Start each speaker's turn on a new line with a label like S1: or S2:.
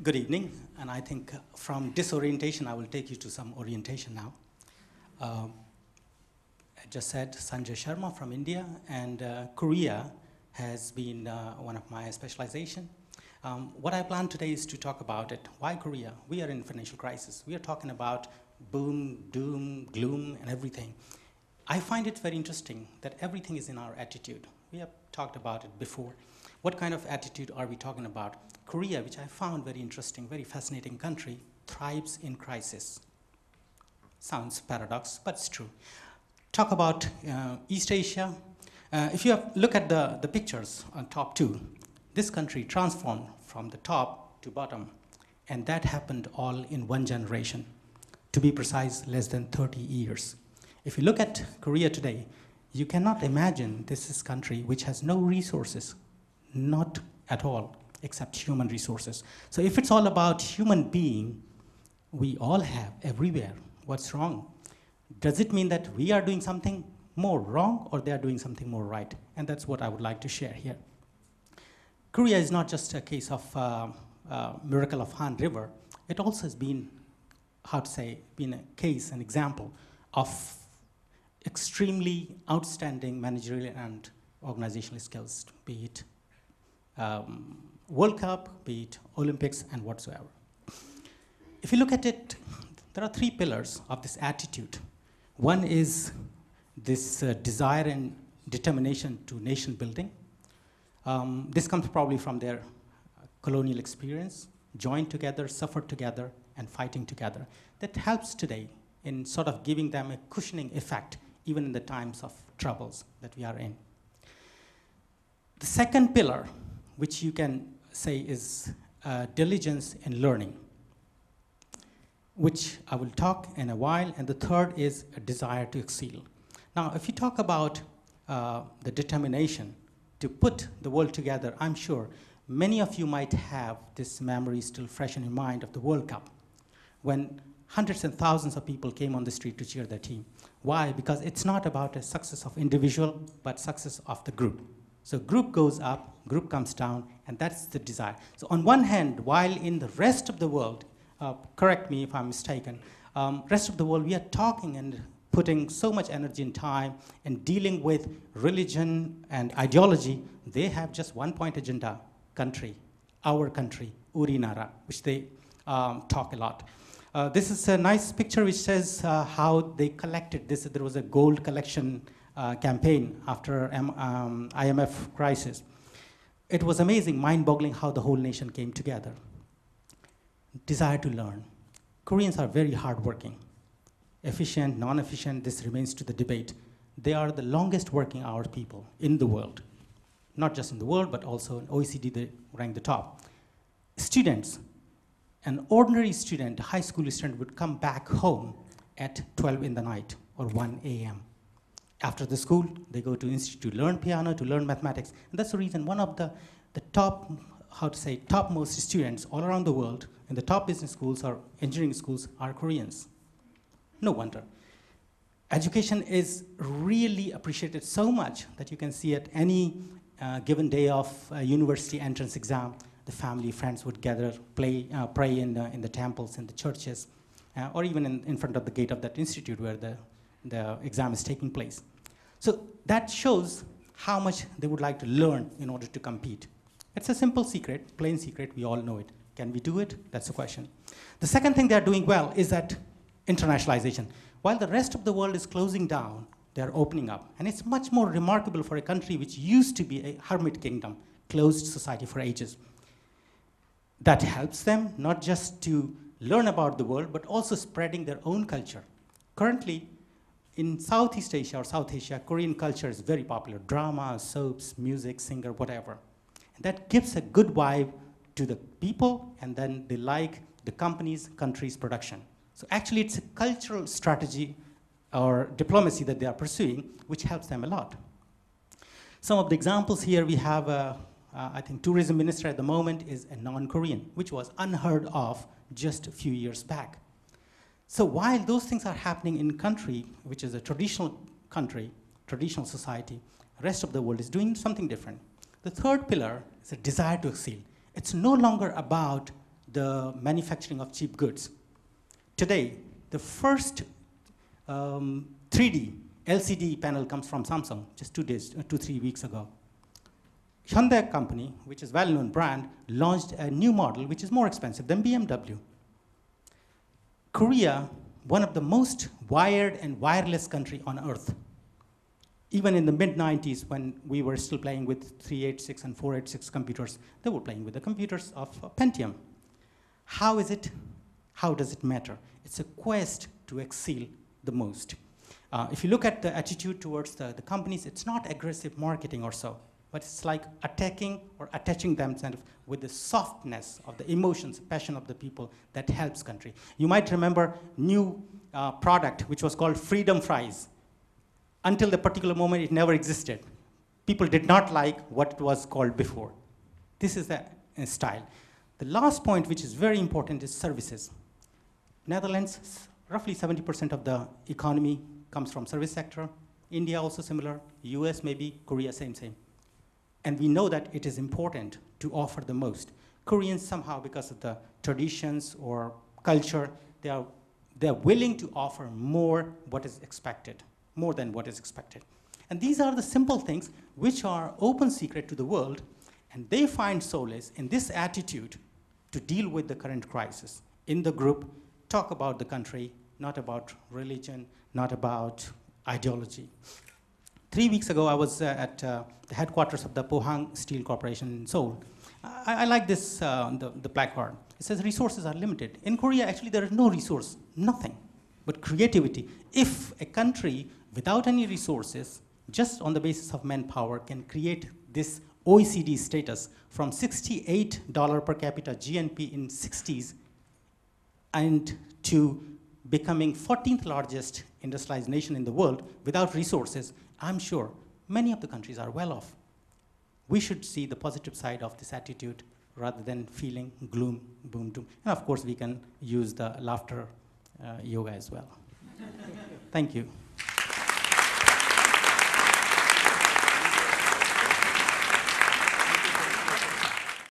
S1: Good evening, and I think from disorientation, I will take you to some orientation now. I just said Sanjay Sharma from India, and Korea has been one of my specialization. What I plan today is to talk about it. Why Korea? We are in financial crisis. We are talking about boom, doom, gloom, and everything. I find it very interesting that everything is in our attitude. We have talked about it before. What kind of attitude are we talking about? Korea, which I found very interesting, very fascinating country, thrives in crisis. Sounds paradox, but it's true. Talk about East Asia. If you look at the pictures on top two, this country transformed from the top to bottom, and that happened all in one generation. To be precise, less than 30 years. If you look at Korea today, you cannot imagine this is a country which has no resources, not at all, except human resources. So if it's all about human being, we all have everywhere. What's wrong? Does it mean that we are doing something more wrong or they are doing something more right? And that's what I would like to share here. Korea is not just a case of miracle of Han River. It also has been, how to say, been a case, an example of extremely outstanding managerial and organizational skills, be it World Cup, be it Olympics, and whatsoever. If you look at it, there are three pillars of this attitude. One is this desire and determination to nation building. This comes probably from their colonial experience, joined together, suffered together, and fighting together. That helps today in sort of giving them a cushioning effect, even in the times of troubles that we are in. The second pillar, which you can say is diligence in learning, which I will talk in a while, and the third is a desire to excel. Now, if you talk about the determination to put the world together, I'm sure many of you might have this memory still fresh in your mind of the World Cup, when hundreds and thousands of people came on the street to cheer their team. Why? Because it's not about a success of individual, but success of the group. So group goes up, group comes down, and that's the desire. So on one hand, while in the rest of the world, correct me if I'm mistaken, rest of the world, we are talking and putting so much energy and time and dealing with religion and ideology, they have just one point agenda, country, our country, Urinara, which they talk a lot. This is a nice picture which says how they collected this. There was a gold collection campaign after IMF crisis. It was amazing, mind-boggling how the whole nation came together. Desire to learn. Koreans are very hardworking. Efficient, non-efficient, this remains to the debate. They are the longest working hour people in the world. Not just in the world, but also in OECD, they rank the top. Students, an ordinary student, a high school student would come back home at 12 in the night or 1 a.m. After the school, they go to institute to learn piano, to learn mathematics. And that's the reason one of the top, how to say, topmost students all around the world in the top business schools or engineering schools are Koreans. No wonder. Education is really appreciated so much that you can see at any given day of university entrance exam, the family, friends would gather, pray in the temples, in the churches, or even in front of the gate of that institute where the exam is taking place. So that shows how much they would like to learn in order to compete. It's a simple secret, plain secret, we all know it. Can we do it? That's the question. The second thing they're doing well is that internationalization. While the rest of the world is closing down, they're opening up. And it's much more remarkable for a country which used to be a hermit kingdom, closed society for ages. That helps them not just to learn about the world, but also spreading their own culture. Currently, in Southeast Asia or South Asia, Korean culture is very popular. Drama, soaps, music, singer, whatever. And that gives a good vibe to the people, and then they like the companies, countries' production. So actually, it's a cultural strategy or diplomacy that they are pursuing, which helps them a lot. Some of the examples here, we have, I think, tourism minister at the moment is a non-Korean, which was unheard of just a few years back. So while those things are happening in country, which is a traditional country, traditional society, the rest of the world is doing something different. The third pillar is a desire to exceed. It's no longer about the manufacturing of cheap goods. Today, the first 3D LCD panel comes from Samsung just 3 weeks ago. Hyundai company, which is a well-known brand, launched a new model which is more expensive than BMW. Korea, one of the most wired and wireless country on earth. Even in the mid-90s, when we were still playing with 386 and 486 computers, they were playing with the computers of Pentium. How is it? How does it matter? It's a quest to excel the most. If you look at the attitude towards the companies, it's not aggressive marketing or so, but it's like attacking or attaching themselves with the softness of the emotions, passion of the people that helps country. You might remember new product which was called Freedom Fries. Until the particular moment, it never existed. People did not like what it was called before. This is the style. The last point, which is very important, is services. Netherlands, roughly 70% of the economy comes from service sector. India also similar. US maybe, Korea same. And we know that it is important to offer the most. Koreans somehow, because of the traditions or culture, they are willing to offer more what is expected, more than what is expected. And these are the simple things which are open secret to the world, and they find solace in this attitude to deal with the current crisis. In the group, talk about the country, not about religion, not about ideology. 3 weeks ago, I was at the headquarters of the Pohang Steel Corporation in Seoul. I like this, the placard. It says resources are limited. In Korea, actually, there is no resource, nothing, but creativity. If a country without any resources, just on the basis of manpower, can create this OECD status from $68 per capita GNP in 60s and to becoming 14th largest industrialized nation in the world without resources, I'm sure many of the countries are well off. We should see the positive side of this attitude rather than feeling gloom, boom, doom. And of course, we can use the laughter yoga as well. Thank you.